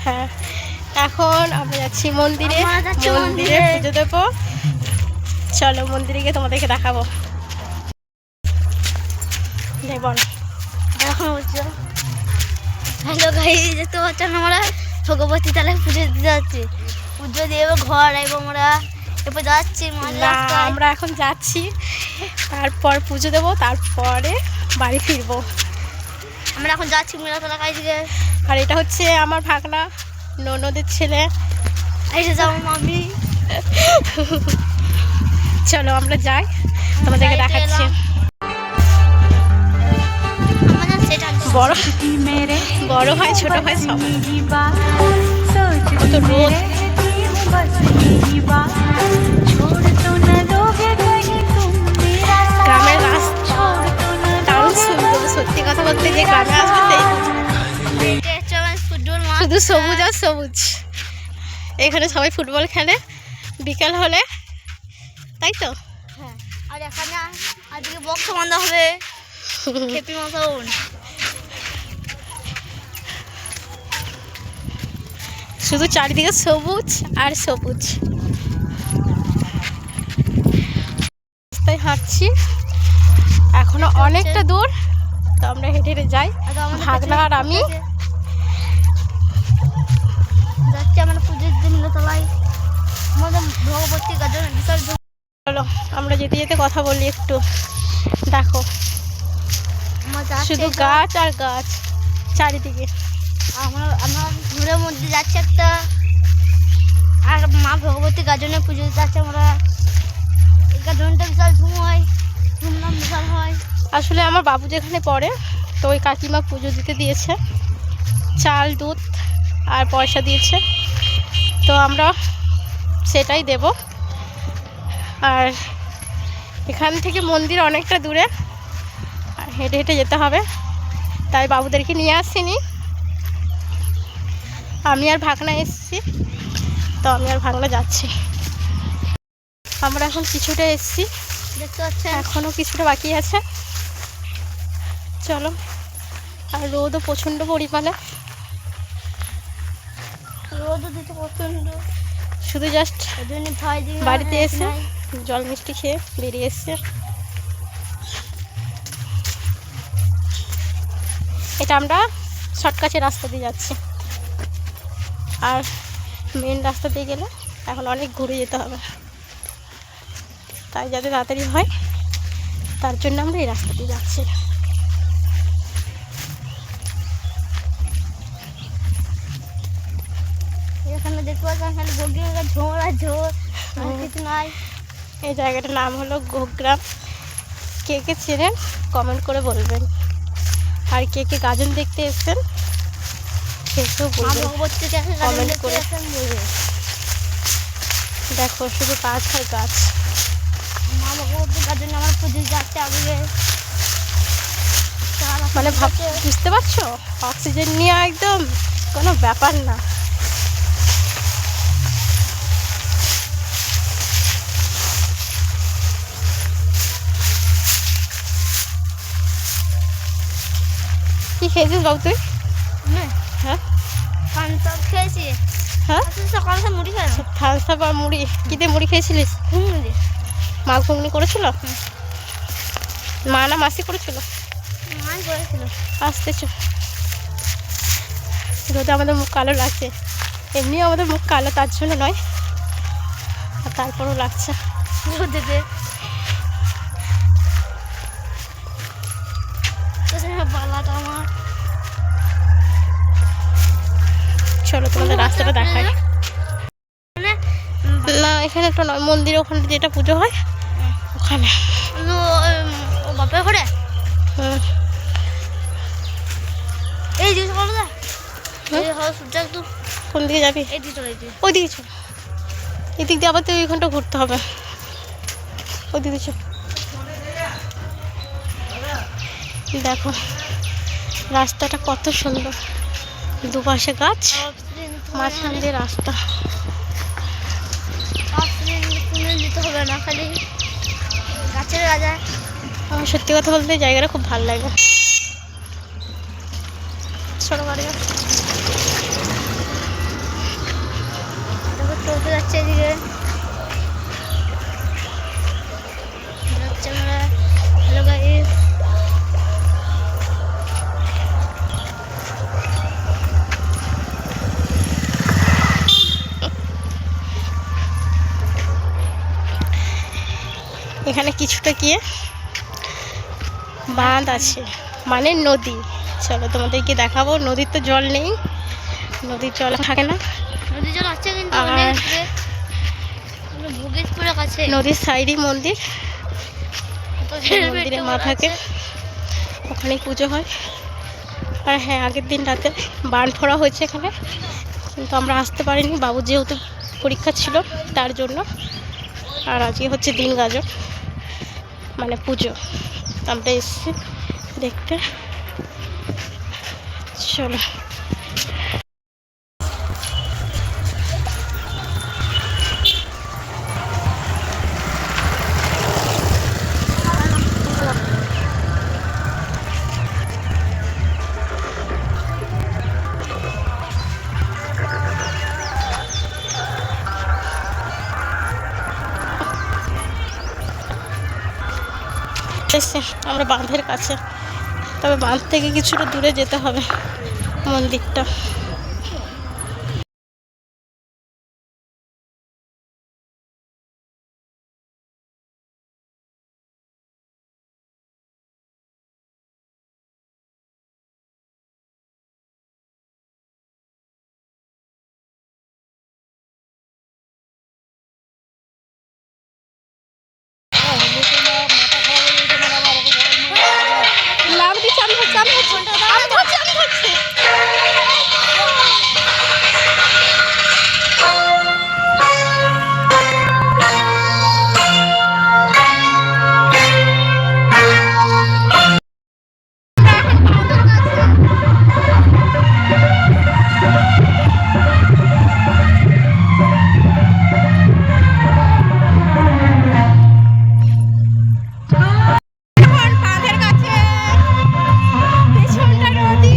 হ্যাঁ, এখন আমরা যাচ্ছি মন্দিরে পুজো দেবো। চলো মন্দিরে গিয়ে তোমাদেরকে দেখাবো। হ্যালো গাইস, দেখতে পাচ্ছেন আমরা ভগবতী তলায় পুজো দিতে যাচ্ছি। পুজো দিয়ে ঘর আইবো আমরা, এরপর যাচ্ছি আমরা এখন যাচ্ছি, তারপর পুজো দেবো, তারপরে বাড়ি ফিরবো। আমরা এখন যাচ্ছি মেলাতলা কাছে। আর এটা হচ্ছে আমার ভাগনা ননদের ছেলে, এসে যাবো মামি। চলো আমরা যাই, তোমাদেরকে দেখাচ্ছি। বড় হয় ছোট হয় সব। কত রোদ, গ্রামের রাস্তা দারুণ সুন্দর। সত্যি কথা বলতে যে গ্রামে আসবে শুধু সবুজ আর সবুজ। এখানে সবাই ফুটবল খেলে বিকেল হলে, তাই তো? হ্যাঁ, আর এখানে আজকে বক্স বাঁধা হবে খেপি মতন। শুধু চারিদিকে সবুজ আর সবুজ। রাস্তায় হাঁটছি, এখনো অনেকটা দূর, তো আমরা হেঁটে হেঁটে যাই। ভাগনা আর আমি যাচ্ছি আমরা পুজোর দিন তলায় আমাদের ভগবতী গাজন বিশাল। চলো আমরা যেতে যেতে কথা বলি একটু। দেখো শুধু গাছ আর গাছ চারিদিকে। আমরা ঘুরের মধ্যে যাচ্ছি একটা, আর মা ভগবতী গাজনে পুজো দিতে যাচ্ছে আমরা। এই গাজনটা বিশাল ধুমধাম বিশাল হয়। আসলে আমার বাবু যেখানে পড়ে, তো ওই কাকিমা পুজো দিতে দিয়েছে, চাল দুধ আর পয়সা দিয়েছে, তো আমরা সেটাই দেব। আর এখান থেকে মন্দির অনেকটা দূরে, আর হেঁটে হেঁটে যেতে হবে, তাই বাবুদেরকে নিয়ে আসিনি। আমি আর ভাগনা এসেছি, তো আমি আর ভাগনা যাচ্ছি। আমরা এখন কিছুটা এসেছি, দেখতে পাচ্ছেন এখনও কিছুটা বাকি আছে। চলো, আর রোদও প্রচণ্ড পরিমাণে, রোদও দিতে প্রচণ্ড। শুধু জাস্ট বাড়িতে এসে জল মিষ্টি খেয়ে বেরিয়ে এসছে। এটা আমরা শর্টকাটের রাস্তা দিয়ে যাচ্ছি, আর মেন রাস্তা দিয়ে গেলে এখন অনেক ঘুরে যেতে হবে, তাই যাতে তাড়াতাড়ি হয় তার জন্য আমরা এই রাস্তা দিয়ে যাচ্ছি। এখানে দেখতে পাচ্ছেন এখানে ঝোর আর ঝোর, কিছু নাই। এই জায়গাটার নাম হলো গোগ্রাম। কে কে চেনেন কমেন্ট করে বলবেন, আর কে কে গাজন দেখতে এসেছেন সেটাও কমেন্ট করে। দেখো শুধু গাছ আর গাছ। মা ভগবতী গাজনে আমার পুজো যাচ্ছে আগে, মানে বুঝতে পারছো, অক্সিজেন নিয়ে একদম কোনো ব্যাপার না। কি খেয়েছিস বাবু তুই? হ্যাঁ থামস আপ খেয়েছি। হ্যাঁ, সকালে মুড়ি খেয়েছি। থামস আপ আর মুড়ি। কী দিয়ে মুড়ি খেয়েছিলিস? ঘুমনি মা ঘুগনি করেছিল? মা না মাসি করেছিল? মাই করেছিল। আসতেছ রোদে আমাদের মুখ কালো লাগছে, এমনিও আমাদের মুখ কালো, তার জন্য নয়, আর তারপরও লাগছে রোদেতে। বালাটা আমার। চলো তোমাদের রাস্তাটা দেখাই। না এখানে একটা নয়, মন্দিরে ওখানে যেটা পুজো হয় ওখানে। বাপের ঘরে এই যে কোন দিকে যাবি? ওই দিকে চল, এদিক দিয়ে আবার তো ওই ঘন্টা ঘুরতে হবে, ওই দিকে চল। দেখো রাস্তাটা কত সুন্দর, দুপাশে গাছ, মাঝখান দিয়ে রাস্তা। দিতে হবে না, খালি গাছের রাজা। আমার সত্যি কথা বলতে জায়গাটা খুব ভালো লাগে। ছোট গাড়ি এখানে কিছুটা গিয়ে বাঁধ আছে, মানে নদী। চলো তোমাদেরকে দেখাবো। নদীর তো জল নেই, নদীর জল থাকে না। নদীর জল আছে কিন্তু আর অনেক দূরে, ভোগেশপুরের কাছে। নদীর সাইডেই মন্দির, তো মন্দিরের মা থাকে, ওখানেই পুজো হয়। আর হ্যাঁ, আগের দিন রাতে বান ফোড়া হয়েছে এখানে, কিন্তু আমরা আসতে পারিনি, বাবুর যেহেতু পরীক্ষা ছিল তার জন্য। আর আজকে হচ্ছে দিন গাজন, মানে পুজো, আমরা এসেছি দেখতে। চলো এসে আমরা বাঁধের কাছে, তবে বাঁধ থেকে কিছুটা দূরে যেতে হবে মন্দিরটা। লাভ দিচ্ছে, আমি ধরছি, আমি ধরছি, আমি ধরছি, আমি ধরছি। বাঁধের কাছে পেছনটা নদী,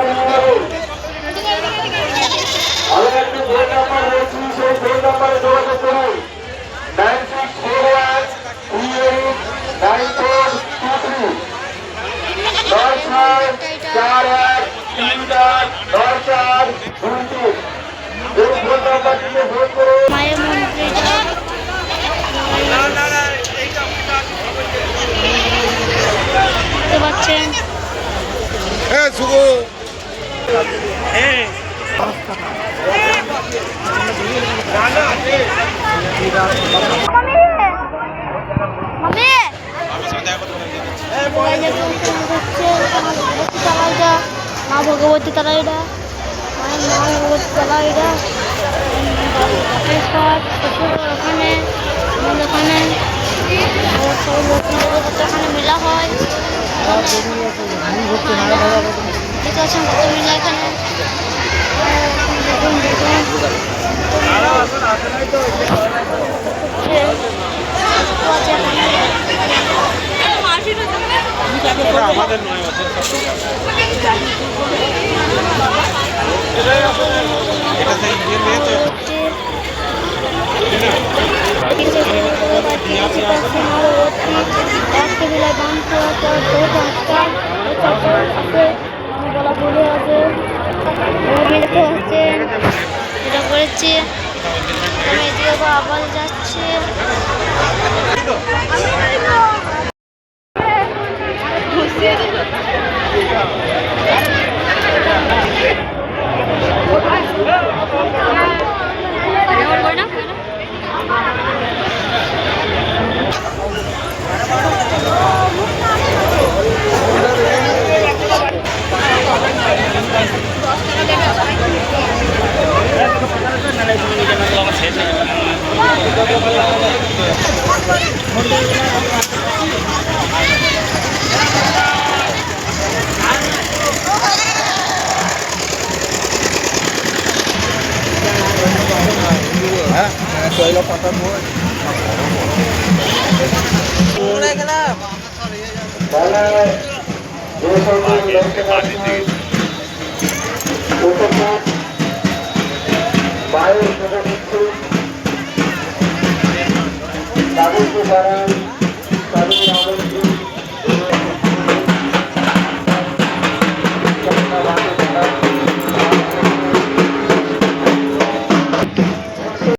দারুণ মায়ের মন্দিরটা দেখতে পাচ্ছেন। মা ভগবতী তলা, এটা মায়ের মা ভগবতী তলা, এটা ওখানে ওখানে ওখানে মেলা হয়, দেখতে পাচ্ছেন কত মেলা এখানে। আমাদের নয় এটা সেই মেয়ে তো এটা করেছি, এদিকে আবার যাচ্ছে। মায়ের সেবা দিচ্ছে তাদেরকে যারা তাদের